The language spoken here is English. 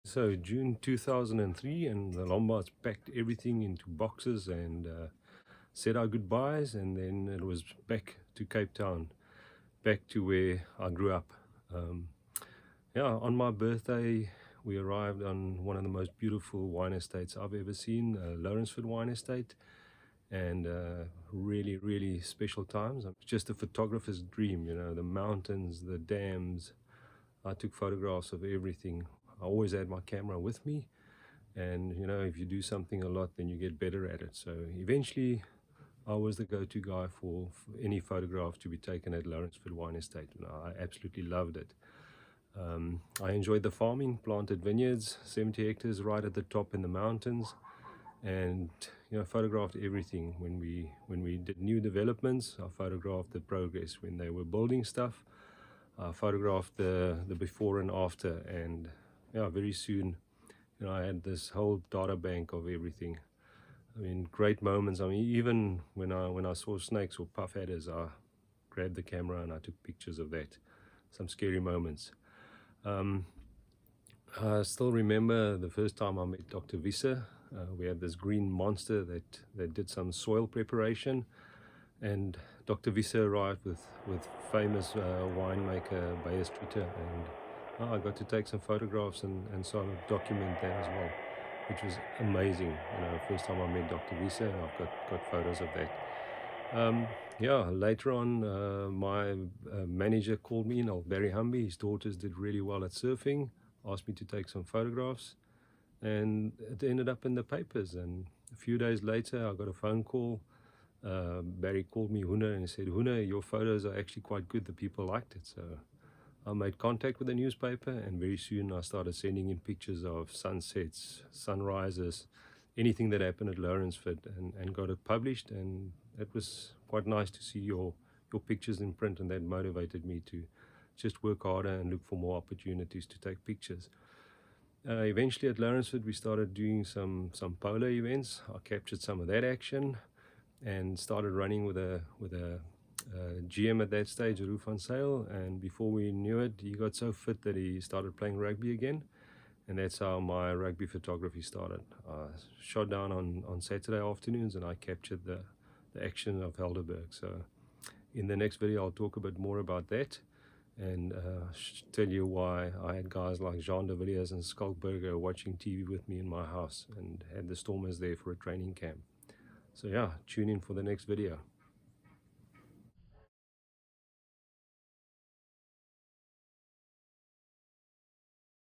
So June 2003, and the Lombards packed everything into boxes and said our goodbyes, and then it was back to Cape Town, back to where I grew up. Um, yeah, on my birthday, we arrived on one of the most beautiful wine estates I've ever seen, Lourensford Wine Estate, and really, really special times. It's just a photographer's dream, you know, the mountains, the dams. I took photographs of everything. I always had my camera with me, and you know, if you do something a lot, then you get better at it. So eventually I was the go-to guy for any photograph to be taken at Lourensford Wine Estate, and I absolutely loved it. I enjoyed the farming, planted vineyards, 70 hectares right at the top in the mountains, and you know, photographed everything. When we did new developments, I photographed the progress. When they were building stuff, I photographed the before and after, and yeah, very soon, you know, I had this whole data bank of everything. I mean, great moments. I mean, even when I saw snakes or puff adders, I grabbed the camera and I took pictures of that. Some scary moments. Um, I still remember the first time I met Dr. Visser. We had this green monster that did some soil preparation, and Dr. Visser arrived with famous winemaker Bayer Streeter, and I got to take some photographs and sort of document that as well, which was amazing. You know, first time I met Dr. Visser, and I've got photos of that. Yeah, later on, my manager called me in, old Barry Humby. His daughters did really well at surfing, asked me to take some photographs, and it ended up in the papers. And a few days later, I got a phone call. Barry called me Huna and he said, Huna, your photos are actually quite good. The people liked it. So I made contact with the newspaper, and very soon I started sending in pictures of sunsets, sunrises, anything that happened at Lourensford, and got it published. And it was quite nice to see your pictures in print, and that motivated me to just work harder and look for more opportunities to take pictures. Eventually at Lourensford we started doing some polo events. I captured some of that action and started running with a GM at that stage, Roof on Sale, and before we knew it, he got so fit that he started playing rugby again, and that's how my rugby photography started. I shot down on Saturday afternoons, and I captured the action of Helderberg. So in the next video I'll talk a bit more about that, and tell you why I had guys like Jean de Villiers and Skalkberger watching TV with me in my house, and had the Stormers there for a training camp. So yeah, tune in for the next video.